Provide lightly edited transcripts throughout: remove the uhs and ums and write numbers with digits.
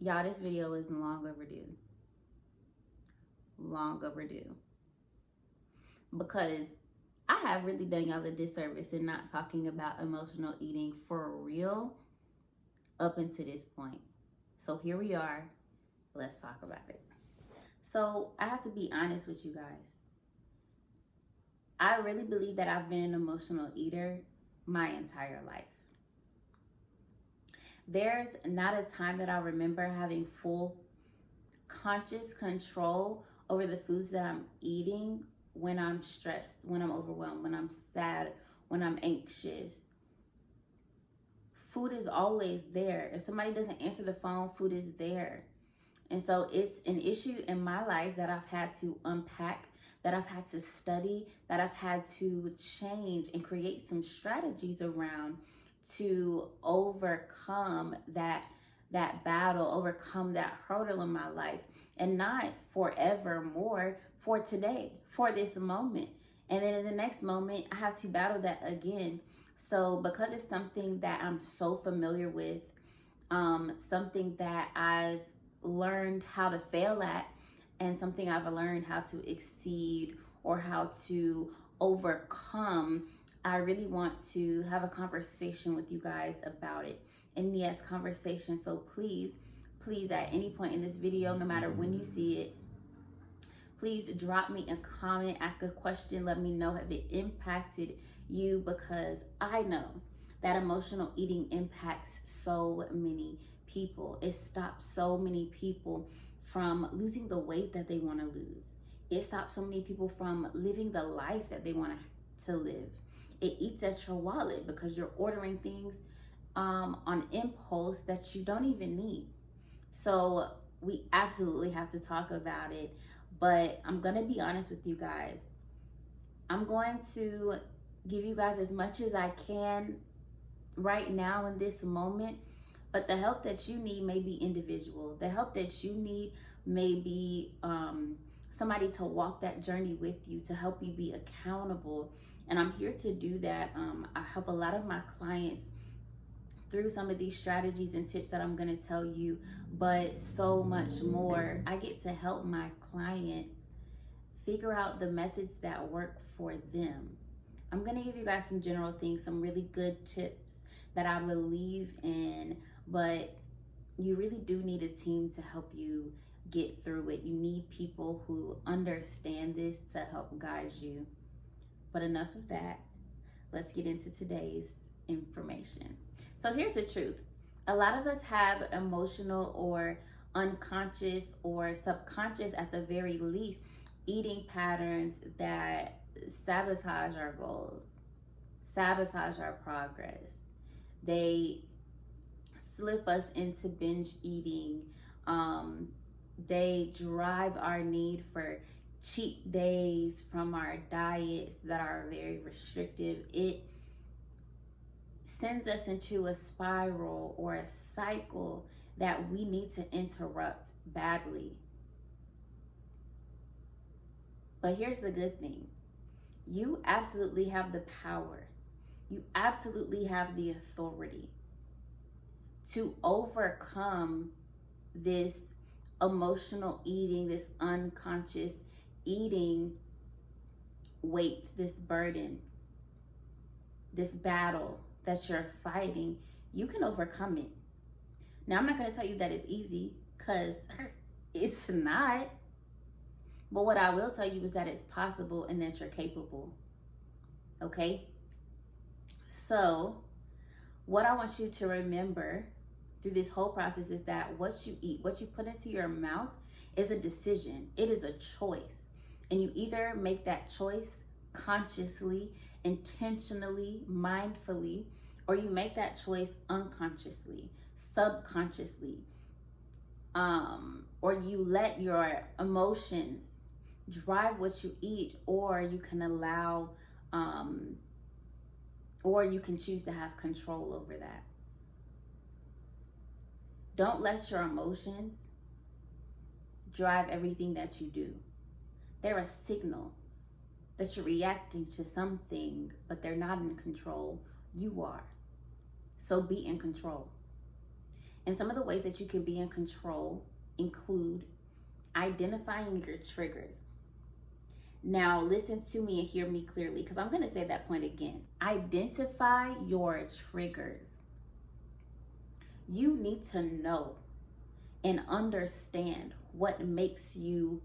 Y'all, this video is long overdue. Long overdue. Because I have really done y'all a disservice in not talking about emotional eating for real up until this point. So here we are. Let's talk about it. So I have to be honest with you guys. I really believe that I've been an emotional eater my entire life. There's not a time that I remember having full conscious control over the foods that I'm eating when I'm stressed, when I'm overwhelmed, when I'm sad, when I'm anxious. Food is always there. If somebody doesn't answer the phone, food is there. And so it's an issue in my life that I've had to unpack, that I've had to study, that I've had to change and create some strategies around to overcome that battle, overcome that hurdle in my life, and not forevermore, for today, for this moment. And then in the next moment, I have to battle that again. So because it's something that I'm so familiar with, something that I've learned how to fail at, and something I've learned how to exceed or how to overcome, I really want to have a conversation with you guys about it. And yes, conversation. So please, at any point in this video, no matter when you see it, please drop me a comment, ask a question, let me know if it impacted you, because I know that emotional eating impacts so many people. It stops so many people from losing the weight that they want to lose. It stops so many people from living the life that they want to live. It eats at your wallet because you're ordering things on impulse that you don't even need. So we absolutely have to talk about it. But I'm going to be honest with you guys. I'm going to give you guys as much as I can right now in this moment. But the help that you need may be individual. The help that you need may be somebody to walk that journey with you, to help you be accountable. And I'm here to do that. I help a lot of my clients through some of these strategies and tips that I'm going to tell you, but so much more. I get to help my clients figure out the methods that work for them. I'm going to give you guys some general things, some really good tips that I believe in, but you really do need a team to help you get through it. You need people who understand this to help guide you. But enough of that. Let's get into today's information. So here's the truth. A lot of us have emotional or unconscious or subconscious, at the very least, eating patterns that sabotage our goals, sabotage our progress. They slip us into binge eating. They drive our need for cheat days from our diets that are very restrictive. It sends us into a spiral or a cycle that we need to interrupt badly. But here's the good thing. You absolutely have the power. You absolutely have the authority to overcome this emotional eating, this unconscious eating weight, this burden, this battle that you're fighting. You can overcome it. Now, I'm not going to tell you that it's easy, because it's not. But what I will tell you is that it's possible and that you're capable. Okay? So, what I want you to remember through this whole process is that what you eat, what you put into your mouth, is a decision. It is a choice. And you either make that choice consciously, intentionally, mindfully, or you make that choice unconsciously, subconsciously, or you let your emotions drive what you eat, or you can allow, or you can choose to have control over that. Don't let your emotions drive everything that you do. They're a signal that you're reacting to something, but they're not in control. You are. So be in control. And some of the ways that you can be in control include identifying your triggers. Now, listen to me and hear me clearly, because I'm going to say that point again. Identify your triggers. You need to know and understand what makes you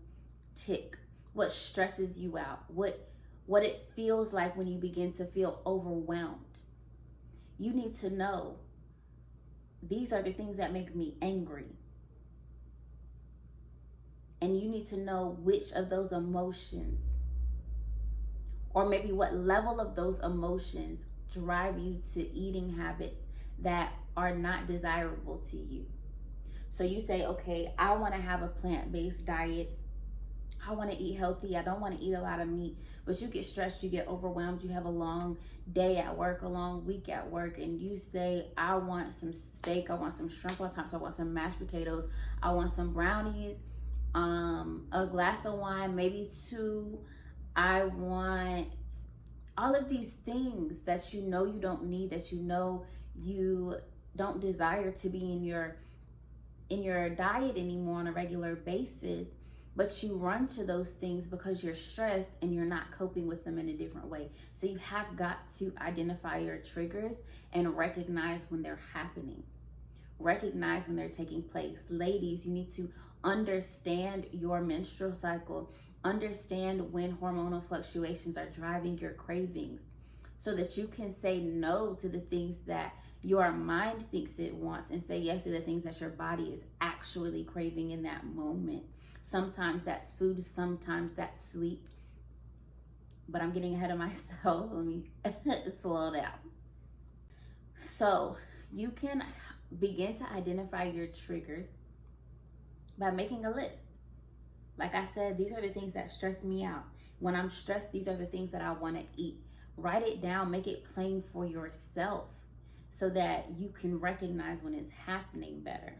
tick, what stresses you out, what it feels like when you begin to feel overwhelmed. You need to know these are the things that make me angry. And you need to know which of those emotions, or maybe what level of those emotions, drive you to eating habits that are not desirable to you. So you say, okay, I want to have a plant-based diet. I want to eat healthy. I don't want to eat a lot of meat. But you get stressed, you get overwhelmed, you have a long day at work, a long week at work, and you say, I want some steak, I want some shrimp on top, I want some mashed potatoes, I want some brownies, a glass of wine, maybe two. I want all of these things that you know you don't need, that you know you don't desire to be in your diet anymore on a regular basis, but you run to those things because you're stressed and you're not coping with them in a different way. So you have got to identify your triggers and recognize when they're happening. Recognize when they're taking place. Ladies, you need to understand your menstrual cycle. Understand when hormonal fluctuations are driving your cravings, so that you can say no to the things that your mind thinks it wants and say yes to the things that your body is actually craving in that moment. Sometimes that's food, sometimes that's sleep. But I'm getting ahead of myself. Let me slow down. So you can begin to identify your triggers by making a list. Like I said, these are the things that stress me out. When I'm stressed, these are the things that I want to eat. Write it down, make it plain for yourself so that you can recognize when it's happening better.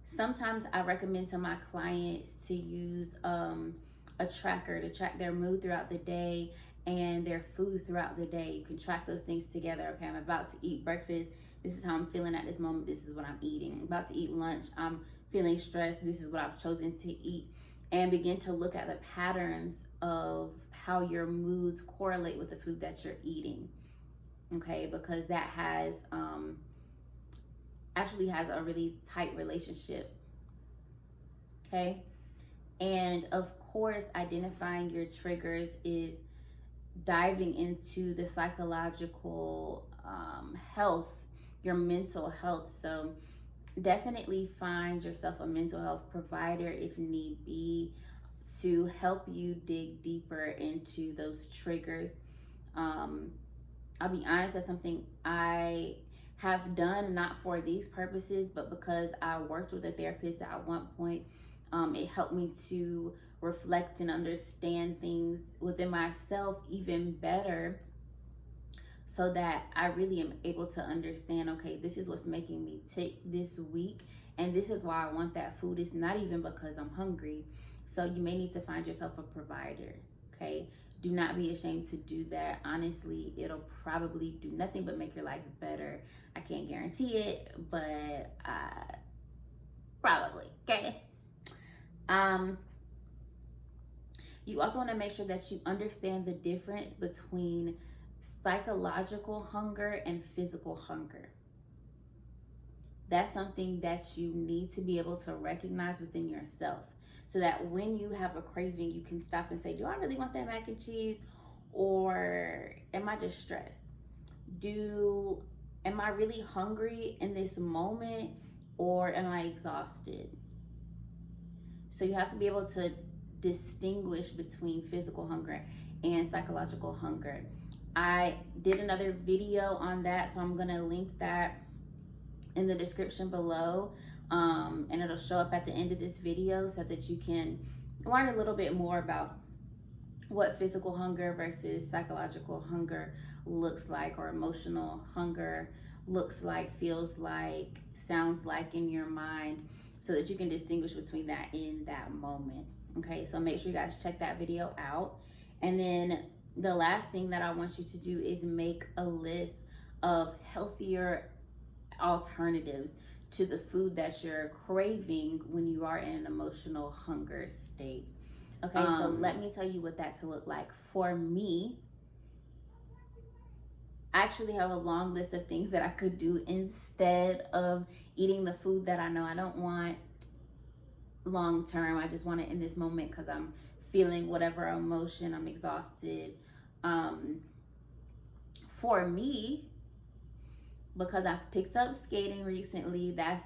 Sometimes I recommend to my clients to use a tracker to track their mood throughout the day and their food throughout the day. You can track those things together. Okay, I'm about to eat breakfast. This is how I'm feeling at this moment. This is what I'm eating. I'm about to eat lunch. I'm feeling stressed. This is what I've chosen to eat. And begin to look at the patterns of how your moods correlate with the food that you're eating. Okay, because that has actually has a really tight relationship. Okay, and of course, identifying your triggers is diving into the psychological health, your mental health. So definitely find yourself a mental health provider if need be, to help you dig deeper into those triggers. I'll be honest, that's something I have done, not for these purposes, but because I worked with a therapist at one point. It helped me to reflect and understand things within myself even better, so that I really am able to understand, okay, this is what's making me tick this week, and this is why I want that food. It's not even because I'm hungry. So you may need to find yourself a provider, okay? Do not be ashamed to do that. Honestly, it'll probably do nothing but make your life better. I can't guarantee it, but probably, okay? You also want to make sure that you understand the difference between psychological hunger and physical hunger. That's something that you need to be able to recognize within yourself, so that when you have a craving, you can stop and say, do I really want that mac and cheese, or am I just stressed? Am I really hungry in this moment, or am I exhausted? So you have to be able to distinguish between physical hunger and psychological hunger. I did another video on that, so I'm gonna link that in the description below, and it'll show up at the end of this video so that you can learn a little bit more about what physical hunger versus psychological hunger looks like, or emotional hunger looks like, feels like, sounds like in your mind, so that you can distinguish between that in that moment. Okay, so make sure you guys check that video out. And then the last thing that I want you to do is make a list of healthier alternatives to the food that you're craving when you are in an emotional hunger state. Okay, so let me tell you what that could look like. For me, I actually have a long list of things that I could do instead of eating the food that I know I don't want long term. I just want it in this moment because I'm feeling whatever emotion, I'm exhausted. For me, because I've picked up skating recently, that's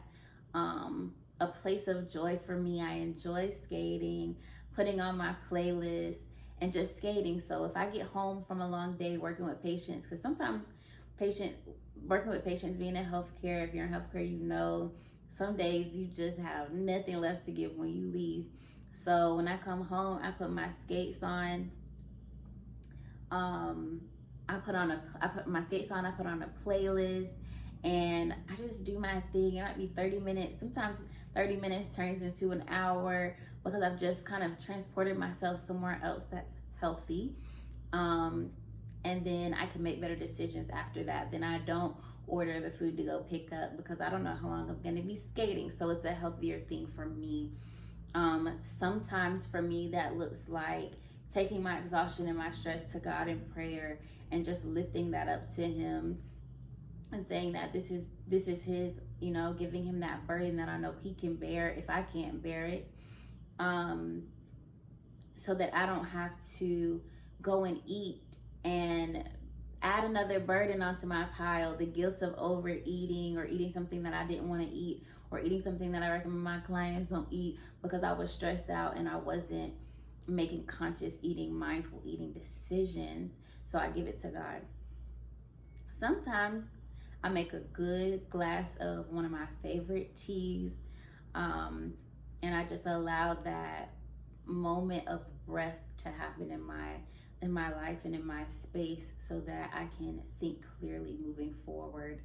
a place of joy for me. I enjoy skating, putting on my playlist, and just skating. So if I get home from a long day working with patients, because sometimes working with patients, being in healthcare, if you're in healthcare, you know, some days you just have nothing left to give when you leave. So when I come home, I put my skates on. I put my skates on, I put on a playlist, and I just do my thing. It might be 30 minutes. Sometimes 30 minutes turns into an hour because I've just kind of transported myself somewhere else that's healthy. And then I can make better decisions after that. Then I don't order the food to go pick up because I don't know how long I'm going to be skating. So it's a healthier thing for me. Sometimes for me, that looks like taking my exhaustion and my stress to God in prayer and just lifting that up to Him and saying that this is His, you know, giving Him that burden that I know He can bear if I can't bear it, so that I don't have to go and eat and add another burden onto my pile, the guilt of overeating or eating something that I didn't want to eat, or eating something that I recommend my clients don't eat because I was stressed out and I wasn't making conscious eating, mindful eating decisions. So I give it to God. Sometimes I make a good glass of one of my favorite teas, and I just allow that moment of breath to happen in my life and in my space so that I can think clearly moving forward,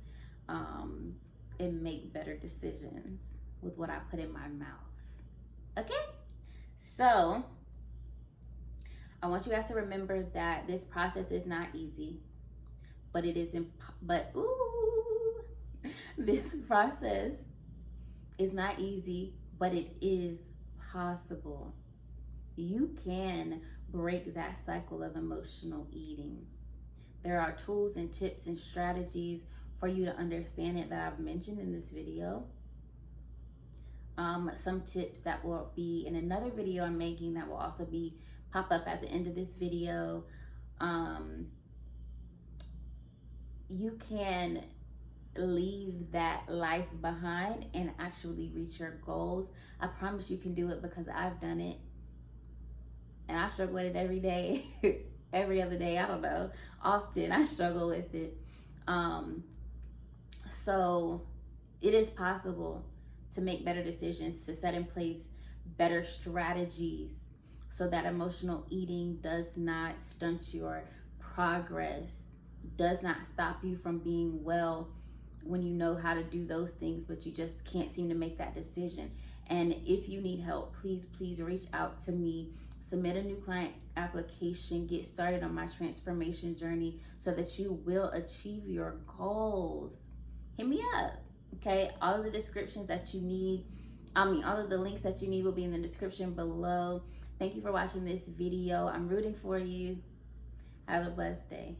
and make better decisions with what I put in my mouth. Okay? So I want you guys to remember that this process is not easy, but it is this process is not easy, but it is possible. You can break that cycle of emotional eating. There are tools and tips and strategies for you to understand it that I've mentioned in this video. Some tips that will be in another video I'm making that will also pop up at the end of this video. You can leave that life behind and actually reach your goals. I promise you can do it because I've done it. And I struggle with it every day, every other day, I don't know. Often I struggle with it. So it is possible to make better decisions, to set in place better strategies so that emotional eating does not stunt your progress, does not stop you from being well when you know how to do those things, but you just can't seem to make that decision. And if you need help, please reach out to me. Submit a new client application, get started on my transformation journey so that you will achieve your goals. Hit me up, okay? All of the descriptions that you need, all of the links that you need will be in the description below. Thank you for watching this video. I'm rooting for you. Have a blessed day.